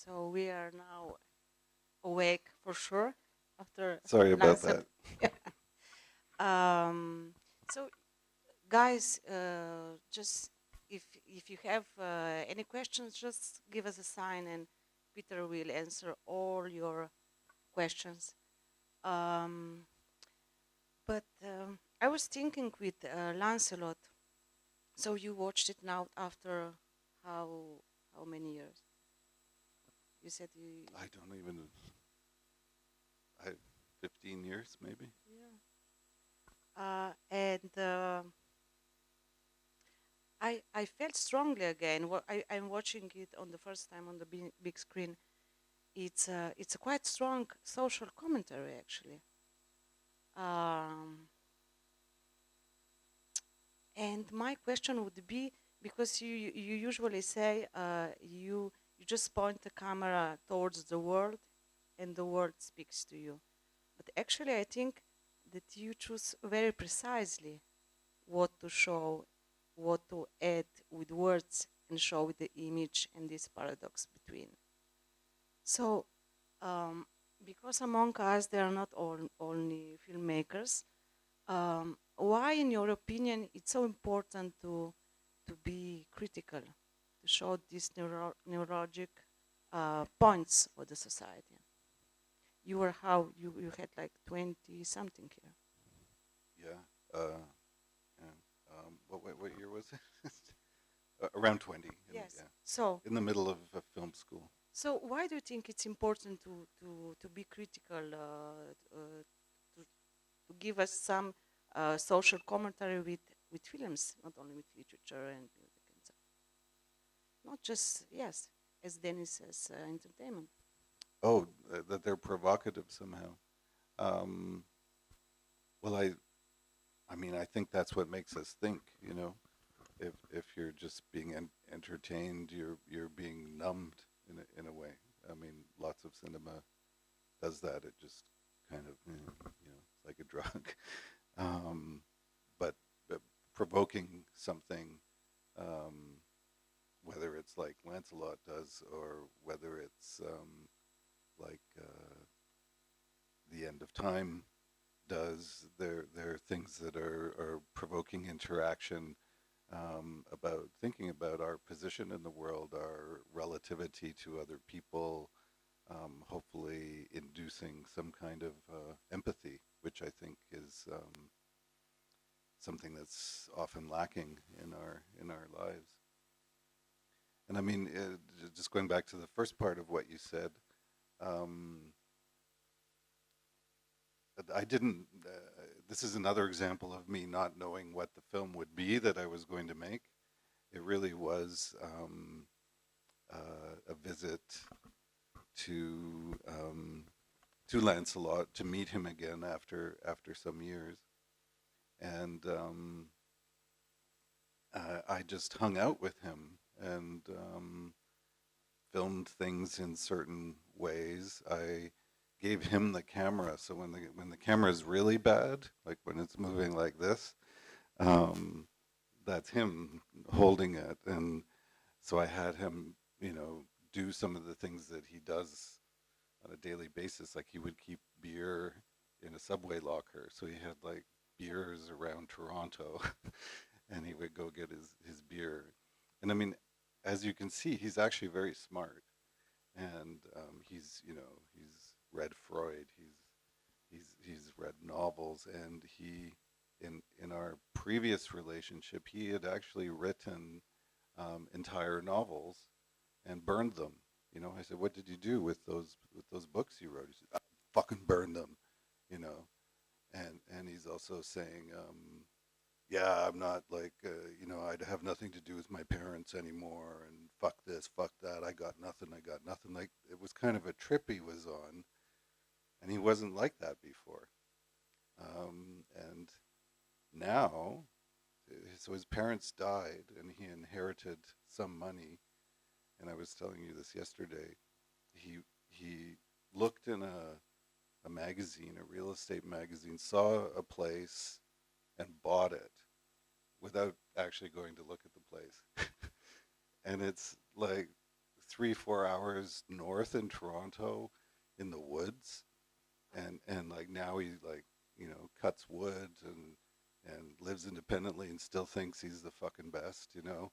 So we are now awake for sure after Sorry about Lancelot. that. So, guys, just if you have any questions, just give us a sign, and Peter will answer all your questions. Um, but I was thinking with Lancelot. So you watched it now after how how many years? You said you. I don't even. 15 years maybe. Yeah. And I felt strongly again. I'm watching it on the first time on the big screen. It's a quite strong social commentary actually. Um, and my question would be, because you usually say you just point the camera towards the world and the world speaks to you. But actually I think that you choose very precisely what to show, what to add with words and show with the image, and this paradox between. So, because among us there are not only filmmakers, why, in your opinion, it's so important to be critical, to show these neurologic points of the society? You were you had like 20 something here. Yeah. Yeah. What year was it? Around 20. Yes. Yeah. So In the middle of a film school. so why do you think it's important to be critical, to to give us some social commentary with films, not only with literature and music and so, not just, yes, as Dennis says, entertainment. Oh, that they're provocative somehow. Um, well, I mean, I think that's what makes us think. If you're just being entertained, you're being numbed in a way. I mean, lots of cinema does that. It just kind of it's like a drug. Um, but provoking something, um, whether it's like Lancelot does, or whether it's like the end of time does, there are things that are provoking interaction, about thinking about our position in the world, our relativity to other people, hopefully inducing some kind of empathy, which I think is something that's often lacking in our lives. And I mean, just going back to the first part of what you said, um, I didn't. This is another example of me not knowing what the film would be that I was going to make. It really was a visit to Lancelot, to meet him again after some years, and I just hung out with him and filmed things in certain ways. I gave him the camera, so when the camera is really bad, like when it's moving like this, um, that's him holding it, and so I had him, do some of the things that he does on a daily basis. Like he would keep beer in a subway locker, so he had like beers around Toronto, and he would go get his beer. And I mean, as you can see, he's actually very smart, and he's read Freud, he's read novels, and in our previous relationship, he had actually written entire novels and burned them. I said, "What did you do with those books you wrote?" He said, "I fucking burned them," you know. And he's also saying, "Yeah, I'm not like, I'd have nothing to do with my parents anymore, and fuck this, fuck that. I got nothing. I got nothing." Like it was kind of a trip he was on, and he wasn't like that before. And now, so his parents died, and he inherited some money. And I was telling you this yesterday. He looked in a magazine, a real estate magazine, saw a place, and bought it without actually going to look at the place. And it's like 3-4 hours north in Toronto in the woods, and like now he like, you know, cuts wood and lives independently and still thinks he's the fucking best, you know.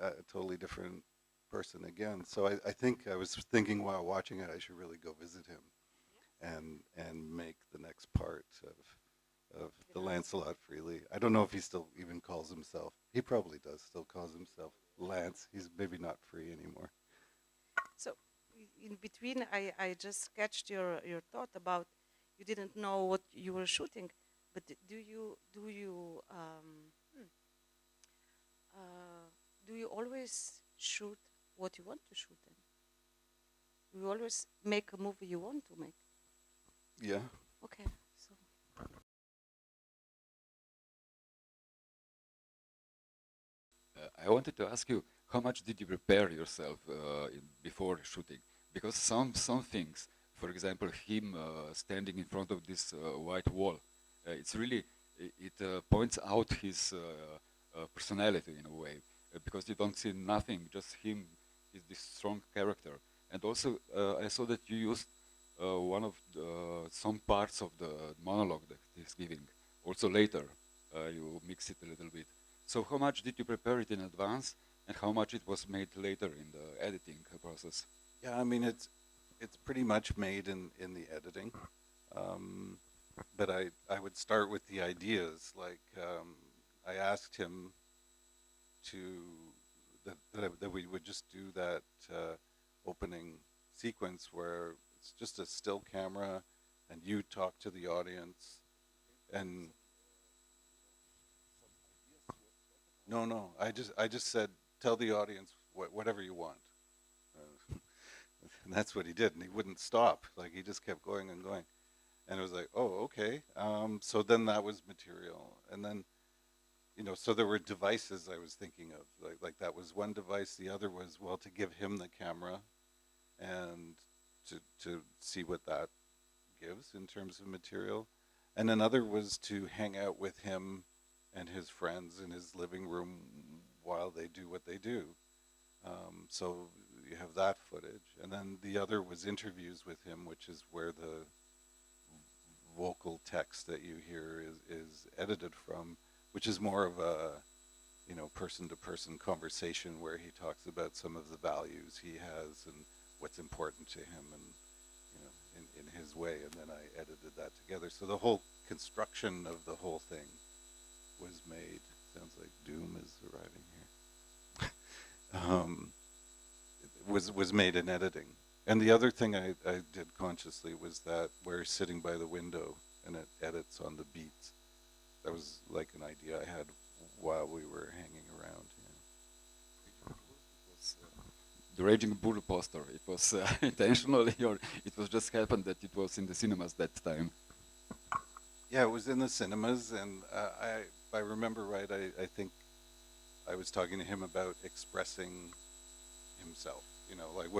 A totally different person again. So I think I was thinking while watching it, I should really go visit him and make the next part of the Lancelot freely. I don't know if he still even calls himself. He probably does still calls himself Lance. He's maybe not free anymore. So in between, I just sketched your thought about you didn't know what you were shooting, but do you always shoot what you want to shoot in? Do you always make a movie you want to make? Yeah. Okay, so I wanted to ask you, how much did you prepare yourself before shooting? Because some things, for example, him standing in front of this white wall, it's really it points out his personality in a way, because you don't see nothing, just him. He's this strong character, and also I saw that you used one of some parts of the monologue that he's giving. Also later, you mix it a little bit. So how much did you prepare it in advance, and how much it was made later in the editing process? Yeah, I mean it's pretty much made in the editing, but I would start with the ideas. Like I asked him to that we would just do that opening sequence where it's just a still camera, and you talk to the audience, and no, I just said tell the audience whatever you want. And that's what he did, and he wouldn't stop. Like he just kept going and going, and it was like, oh, okay. So then that was material, and then, you know, so there were devices I was thinking of. Like that was one device. The other was, well, to give him the camera, and to see what that gives in terms of material, and another was to hang out with him and his friends in his living room while they do what they do. So you have that footage, and then the other was interviews with him, which is where the vocal text that you hear is edited from, which is more of a, you know, person-to-person conversation where he talks about some of the values he has and what's important to him, and, you know, in his way, and then I edited that together. So the whole construction of the whole thing was made. Sounds like doom is arriving here. Was made in editing. And the other thing I did consciously was that we're sitting by the window and it edits on the beats. That was like an idea I had while we were hanging around. Yeah. The Raging Bull poster, it was intentionally, or it was just happened that it was in the cinemas that time? Yeah, it was in the cinemas, and if I remember right, I think I was talking to him about expressing himself. You know, like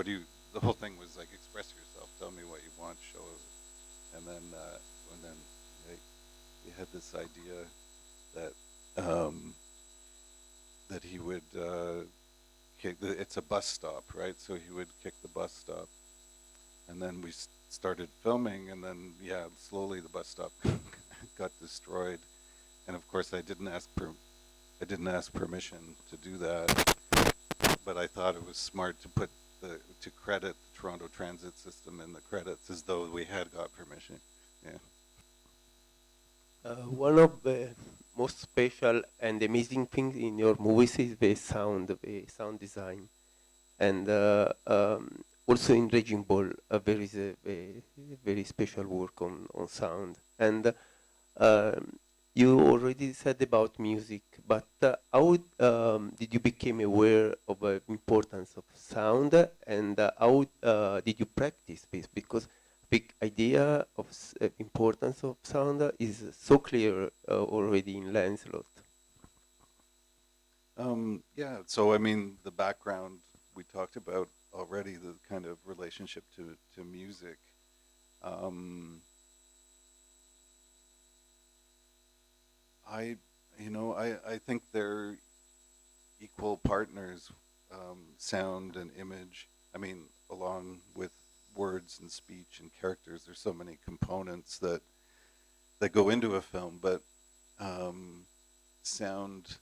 the whole thing was like, express yourself, tell me what you want, show it. And then he had this idea that that he would it's a bus stop, right? So he would kick the bus stop, and then we started filming, and then slowly the bus stop got destroyed, and of course I didn't ask permission to do that, but I thought it was smart to to credit the Toronto Transit System in the credits as though we had got permission. Yeah. One of the most special and amazing things in your movies is the sound design, and also in Raging Bull there is a very special work on sound. And you already said about music, but how did you become aware of the importance of sound, and how did you practice this? Because big idea of importance of sound is so clear already in Lancelot. Yeah, so I mean, the background we talked about already, the kind of relationship to music. I think they're equal partners sound and image. I mean, along with words and speech and characters, there's so many components that go into a film, but sound,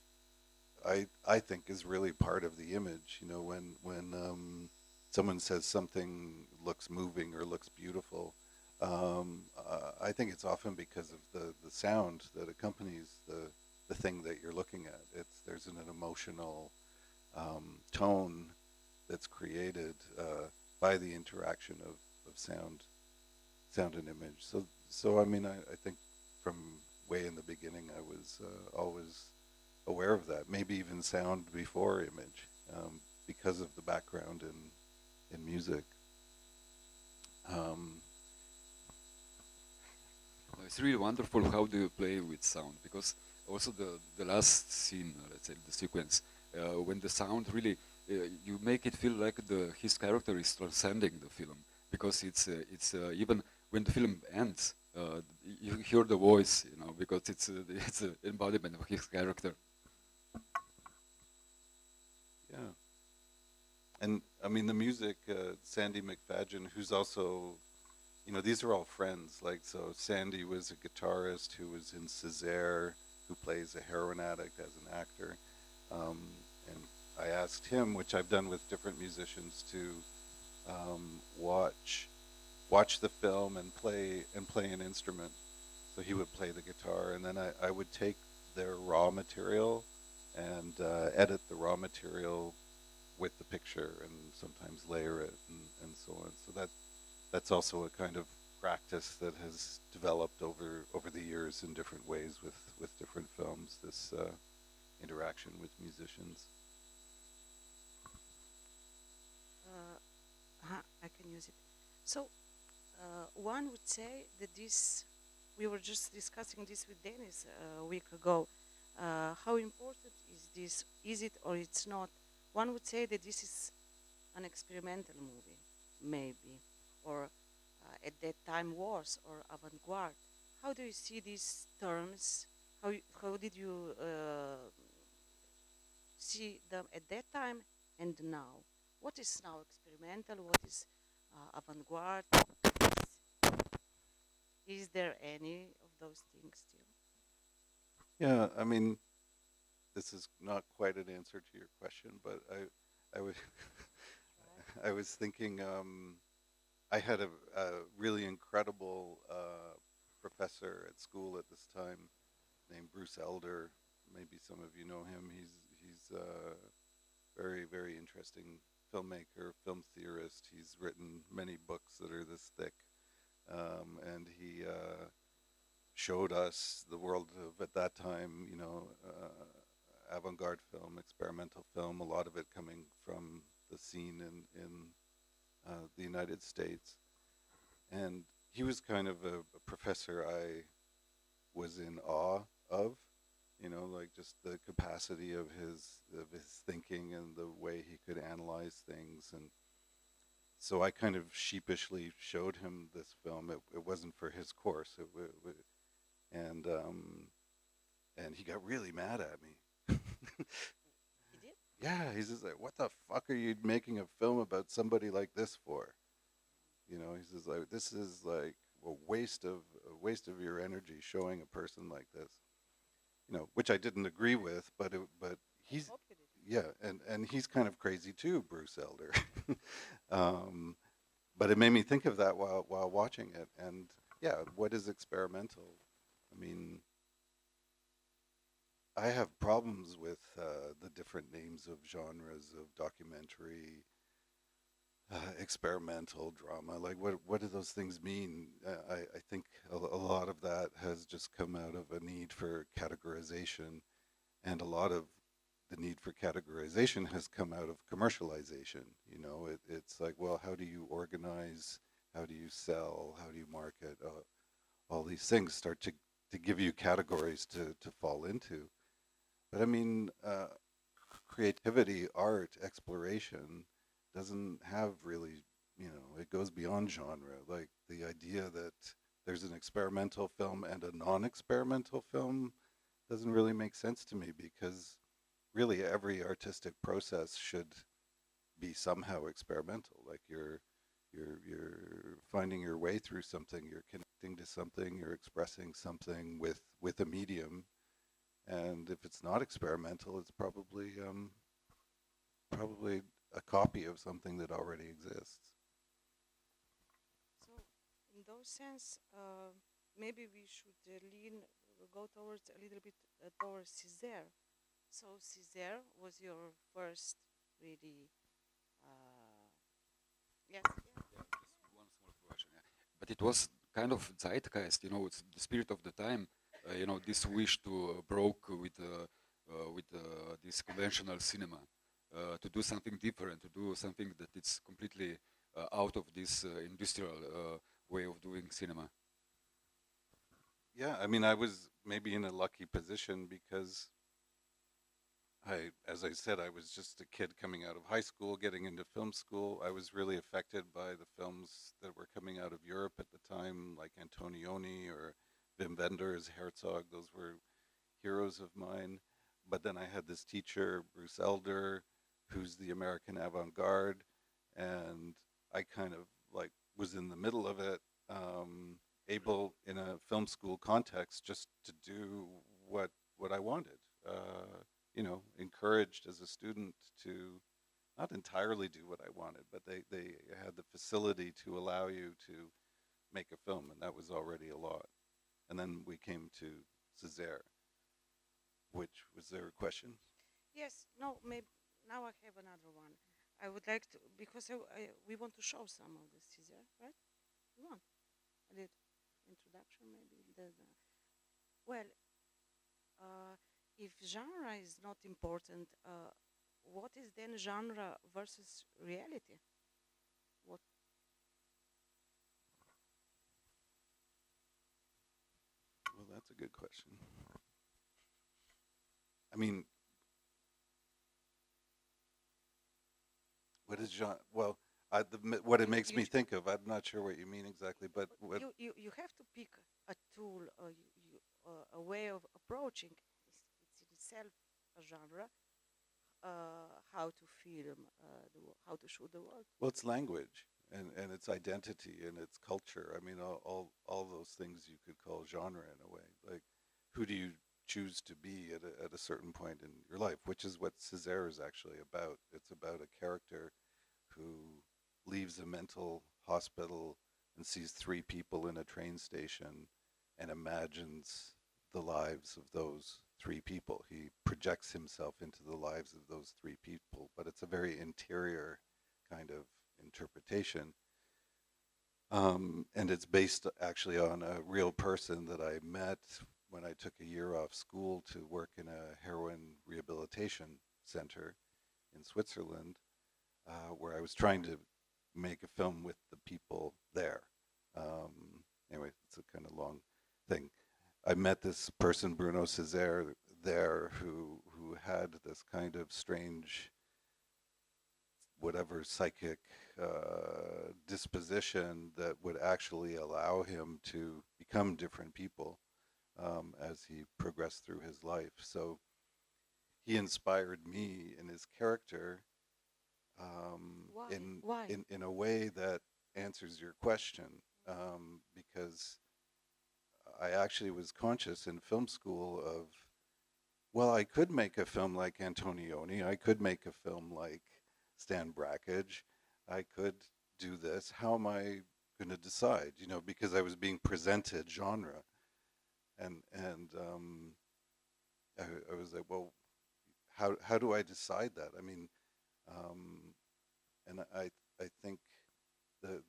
I think, is really part of the image. You know, when someone says something looks moving or looks beautiful, I think it's often because of the sound that accompanies the thing that you're looking at. There's an emotional tone that's created by the interaction of sound and image. So I mean, I think from way in the beginning, I was always aware of that. Maybe even sound before image, because of the background in music. It's really wonderful how do you play with sound, because also the last scene, let's say the sequence, when the sound really, you make it feel like his character is transcending the film, because it's even when the film ends, you hear the voice, you know, because it's an embodiment of his character. Yeah. And I mean, the music, Sandy McFadgen, who's also, you know, these are all friends. Like, so Sandy was a guitarist who was in Césaire, who plays a heroin addict as an actor. And I asked him, which I've done with different musicians, to watch the film and play an instrument. So he would play the guitar, and then I would take their raw material and edit the raw material with the picture, and sometimes layer it and so on. So that's also a kind of practice that has developed over the years in different ways with different films, this interaction with musicians. I can use it. So one would say that this, we were just discussing this with Denis a week ago. How important is this? Is it or it's not? One would say that this is an experimental movie, maybe, or at that time was, or avant-garde. How do you see these terms? How did you see them at that time and now? What is now experimental? What is avant-garde? Is there any of those things still? Yeah, I mean, this is not quite an answer to your question, but I was I was thinking, I had a really incredible professor at school at this time named Bruce Elder. Maybe some of you know him. He's very, very interesting filmmaker, film theorist. He's written many books that are this thick, and he showed us the world of, at that time, you know, avant-garde film, experimental film, a lot of it coming from the scene in the United States. And he was kind of a professor I was in awe of, you know, like just the capacity of his thinking and the way he could analyze things. And so I kind of sheepishly showed him this film. It wasn't for his course, and he got really mad at me. He did? Yeah, he's just like, "What the fuck are you making a film about somebody like this for?" You know, he says like, "This is like a waste of your energy showing a person like this." You know, which I didn't agree with, but he's, Hope you did. yeah, and he's kind of crazy too, Bruce Elder. But it made me think of that while watching it, and yeah, what is experimental? I mean, I have problems with the different names of genres of documentary, experimental drama. Like, what do those things mean? I think a lot of that has just come out of a need for categorization, and a lot of the need for categorization has come out of commercialization. You know, it's like, well, how do you organize? How do you sell? How do you market? All these things start to give you categories to fall into. But I mean, creativity, art, exploration doesn't have really, you know, it goes beyond genre. Like the idea that there's an experimental film and a non-experimental film doesn't really make sense to me, because really every artistic process should be somehow experimental. Like you're finding your way through something, you're connecting to something, you're expressing something with a medium. And if it's not experimental, it's probably probably a copy of something that already exists. So, in those sense, maybe we should go towards a little bit towards Césaire. So Césaire was your first really, yes, yeah. Yeah, just one small question. Yeah. But it was kind of zeitgeist, you know, it's the spirit of the time. You know, this wish to broke with this conventional cinema, to do something different, to do something that it's completely out of this industrial way of doing cinema. Yeah, I mean, I was maybe in a lucky position because as I said, I was just a kid coming out of high school, getting into film school. I was really affected by the films that were coming out of Europe at the time, like Antonioni or Wim Wenders, Herzog. Those were heroes of mine. But then I had this teacher, Bruce Elder, who's the American avant-garde, and I kind of like was in the middle of it, able in a film school context just to do what I wanted. You know, encouraged as a student to not entirely do what I wanted, but they had the facility to allow you to make a film, and that was already a lot. And then we came to Césaire, which was there a question? Yes, no, maybe now I have another one. I would like to, because we want to show some of the Césaire, right? We want a little introduction, maybe. Well, if genre is not important, what is then genre versus reality? What? Well, that's a good question. I mean, what is genre? Well, what it makes me think of, I'm not sure what you mean exactly, but what, You have to pick a tool, a way of approaching. It's in itself a genre. How to film, how to shoot the world. well, it's language and its identity and its culture. I mean, all those things you could call genre in a way. Like, who do you choose to be at a certain point in your life, which is what Césaire is actually about. It's about a character who leaves a mental hospital and sees three people in a train station and imagines the lives of those three people. He projects himself into the lives of those three people, but it's a very interior kind of interpretation. And it's based actually on a real person that I met when I took a year off school to work in a heroin rehabilitation center in Switzerland, where I was trying to make a film with the people there. Anyway, it's a kind of long thing. I met this person, Bruno Césaire, there, who had this kind of strange, whatever psychic disposition that would actually allow him to become different people as he progressed through his life. So he inspired me in his character Why? in a way that answers your question, because I actually was conscious in film school of, well, I could make a film like Antonioni, I could make a film like Stan Brakhage, I could do this. How am I going to decide? You know, because I was being presented genre, and I was like, well, how do I decide that? I mean, and I think the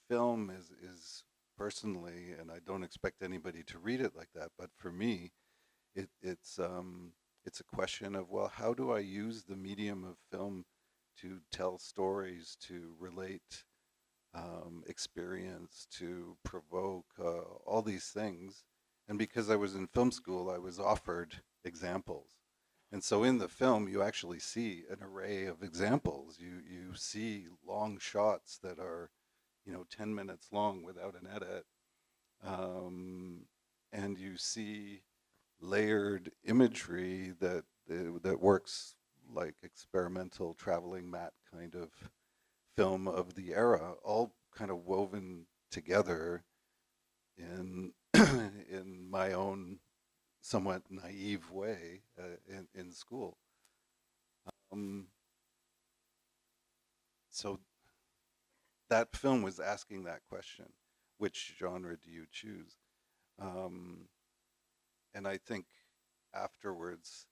film is personally, and I don't expect anybody to read it like that, but for me, it's a question of, well, how do I use the medium of film to tell stories, to relate experience, to provoke all these things. And because I was in film school, I was offered examples. And so in the film, you actually see an array of examples. You see long shots that are, 10 minutes long without an edit. And you see layered imagery that works like experimental traveling mat kind of film of the era, all kind of woven together in in my own somewhat naive way in school. Um, so that film was asking that question: which genre do you choose? Um, and I think afterwards,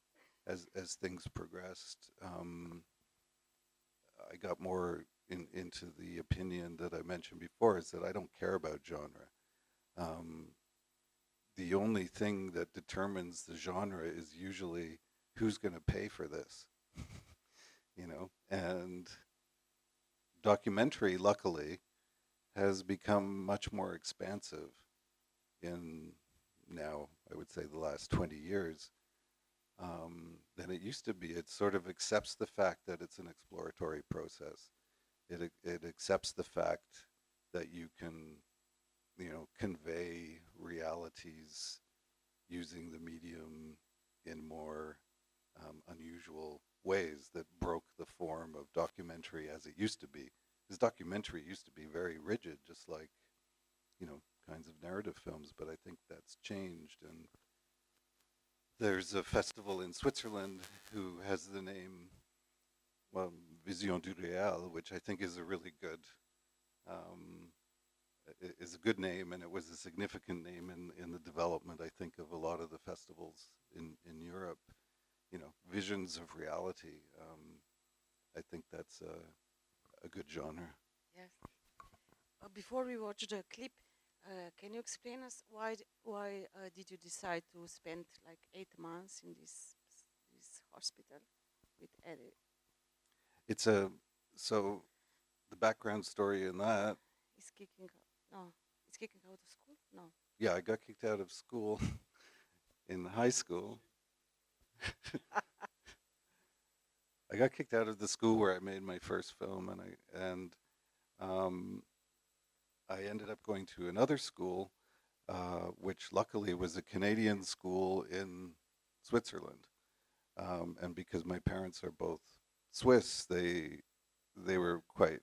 as things progressed, I got more into the opinion that I mentioned before, is that I don't care about genre. Um, the only thing that determines the genre is usually who's going to pay for this, you know. And documentary, luckily, has become much more expansive in now, I would say, the last 20 years than it used to be. It sort of accepts the fact that it's an exploratory process. It accepts the fact that you can, you know, convey realities using the medium in more unusual ways that broke the form of documentary as it used to be. Because documentary used to be very rigid, just like, you know, kinds of narrative films, but I think that's changed. And there's a festival in Switzerland who has the name, well, Vision du Réel, which I think is a really good, is a good name, and it was a significant name in the development, I think, of a lot of the festivals in Europe. You know, visions of reality. I think that's a good genre. Yes. Before we watch the clip, can you explain us why did you decide to spend like 8 months in this hospital with Eddie? It's a so the background story in that. He's kicking out. No, he's kicking out of school. No. Yeah, I got kicked out of school in high school. I got kicked out of the school where I made my first film, um, I ended up going to another school, which luckily was a Canadian school in Switzerland. And because my parents are both Swiss, they were quite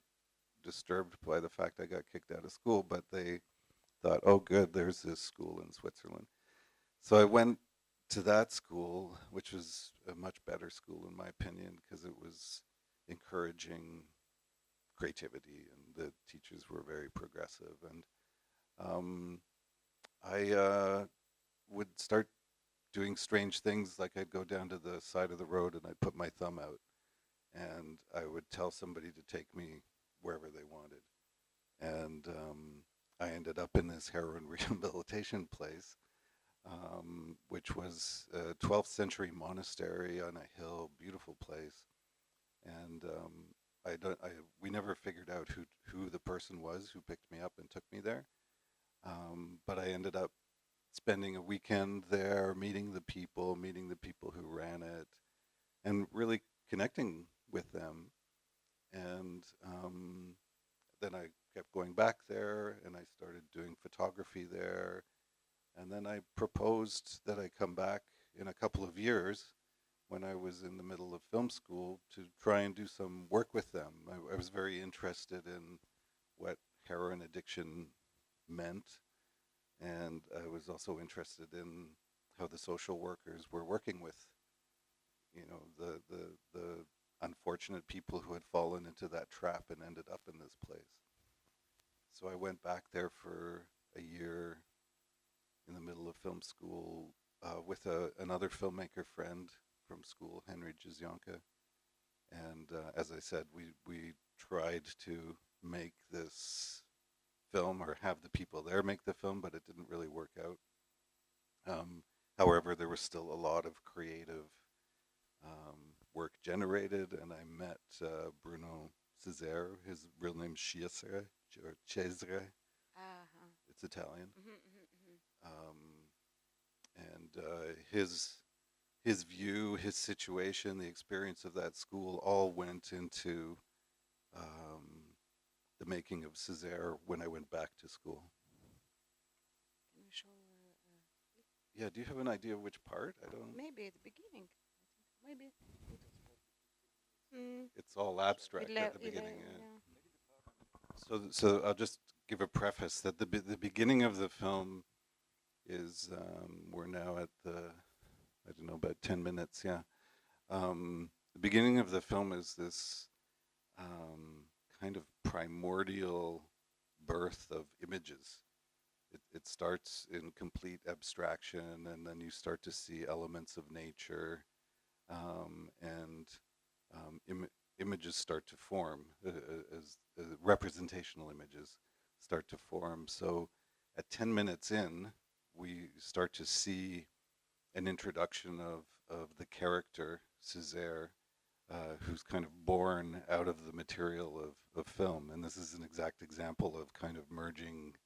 disturbed by the fact I got kicked out of school, but they thought, oh, good, there's this school in Switzerland. So I went to that school, which was a much better school in my opinion, because it was encouraging creativity and the teachers were very progressive. And I would start doing strange things, like I'd go down to the side of the road and I'd put my thumb out and I would tell somebody to take me wherever they wanted. And I ended up in this heroin rehabilitation place, which was a 12th century monastery on a hill, beautiful place. And we never figured out who the person was who picked me up and took me there. But I ended up spending a weekend there, meeting the people who ran it, and really connecting with them. And then I kept going back there, and I started doing photography there. And then I proposed that I come back in a couple of years when I was in the middle of film school to try and do some work with them. I was very interested in what heroin addiction meant, and I was also interested in how the social workers were working with, you know, the unfortunate people who had fallen into that trap and ended up in this place. So I went back there for a year in the middle of film school with another filmmaker friend from school, Henry Jizyanka. And as I said, we tried to make this film, or have the people there make the film, but it didn't really work out. However, there was still a lot of creative work generated, and I met Bruno Cesare. His real name's Cesare, or Cesare. Uh-huh. It's Italian. Mm-hmm. And his view, his situation, the experience of that school all went into the making of Cesare when I went back to school. Can we show? Yeah, do you have an idea of which part? I don't. Maybe at the beginning. Maybe. it's all abstract at the beginning. So I'll just give a preface that the beginning of the film is we're now at I don't know, about 10 minutes. Yeah. The beginning of the film is this kind of primordial birth of images. It starts in complete abstraction, and then you start to see elements of nature, and images start to form, as representational images start to form. So at 10 minutes in, we start to see an introduction of the character, Césaire, who's kind of born out of the material of film. And this is an exact example of kind of merging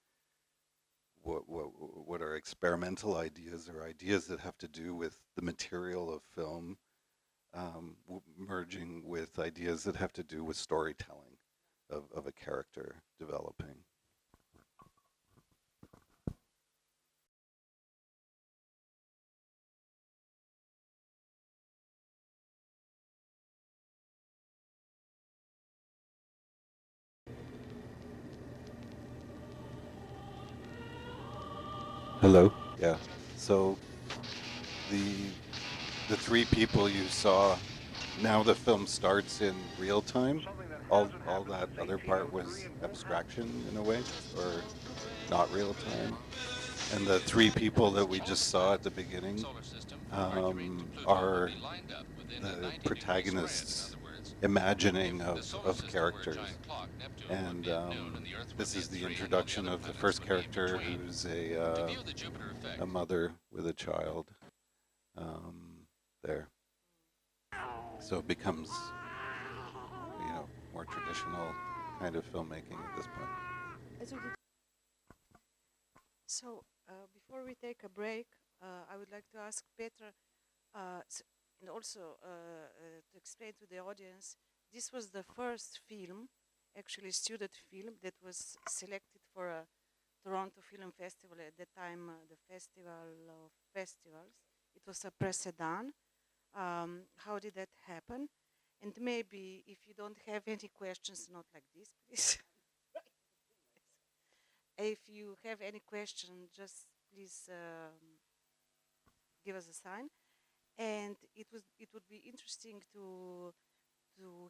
what are experimental ideas, or ideas that have to do with the material of film, merging with ideas that have to do with storytelling of a character developing. Hello. Yeah. So the three people you saw, now the film starts in real time. All that other part was abstraction in a way, or not real time. And the three people that we just saw at the beginning are the protagonists' imagining of characters. And this is the introduction of the first character, who's a mother with a child. There. So it becomes, more traditional kind of filmmaking at this point. So before we take a break, I would like to ask Peter, and also to explain to the audience, this was the first film, actually student film, that was selected for a Toronto Film Festival, at the time the Festival of Festivals. It was a précédent. How did that happen? And maybe if you don't have any questions, not like this, please. If you have any question, just please give us a sign. And it would be interesting to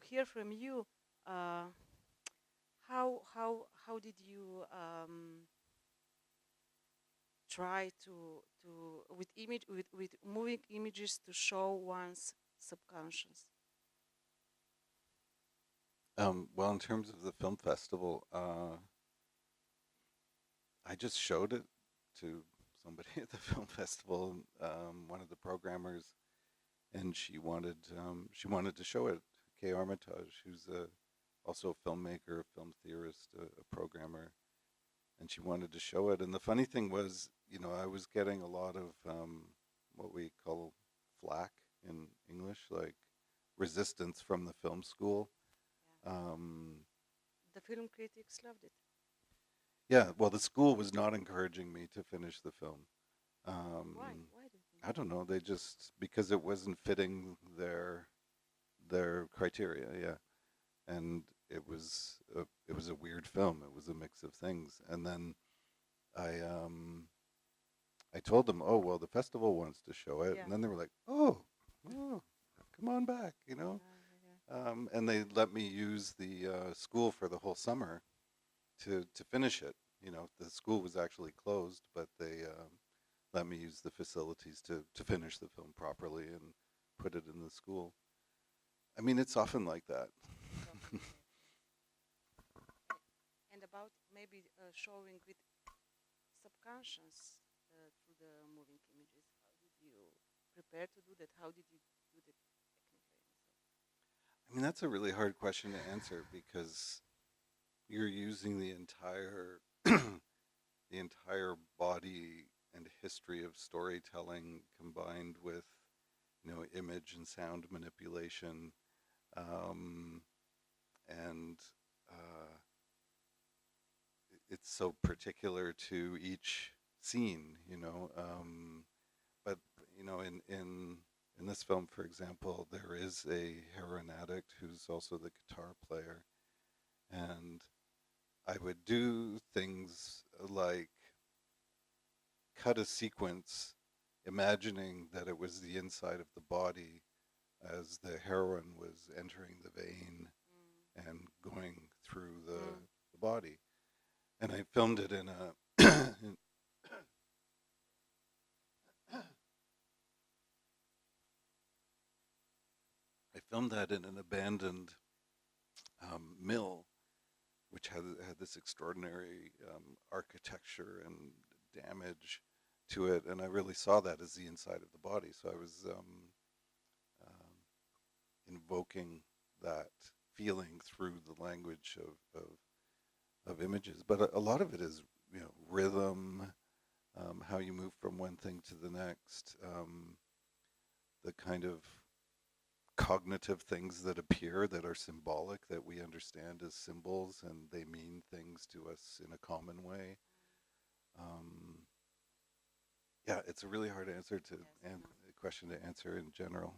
hear from you. How did you try to with moving images to show one's subconscious? Well, in terms of the film festival, I just showed it to somebody at the film festival, one of the programmers, and she wanted to show it. Kay Armitage, who's also a filmmaker, a film theorist, a programmer, and she wanted to show it. And the funny thing was, I was getting a lot of what we call flack in English, like resistance from the film school. Yeah. The film critics loved it. Yeah, well, the school was not encouraging me to finish the film. Why? Why do you think? I don't know. They just, because it wasn't fitting their criteria. Yeah, and it was a weird film. It was a mix of things. And then I told them, oh well, the festival wants to show it, Yeah. and then they were like, oh, come on back, Yeah. and they let me use the school for the whole summer to finish it. The school was actually closed, but they let me use the facilities to finish the film properly and put it in the school. I mean, it's often like that. And about maybe showing with subconscious through the moving images. How did you prepare to do that? How did you do that technically? I mean, that's a really hard question to answer, because you're using the entire the entire body and history of storytelling combined with image and sound manipulation, and it's so particular to each scene, but in in this film, for example, there is a heroin addict who's also the guitar player, and I would do things like cut a sequence imagining that it was the inside of the body as the heroin was entering the vein and going through the body. And I filmed it in a I filmed that in an abandoned mill, which had this extraordinary architecture and damage to it, and I really saw that as the inside of the body. So I was invoking that feeling through the language of images. But a lot of it is, you know, rhythm, how you move from one thing to the next, the kind of cognitive things that appear that are symbolic, that we understand as symbols, and they mean things to us in a common way. Yeah, it's a really hard answer to question to answer in general.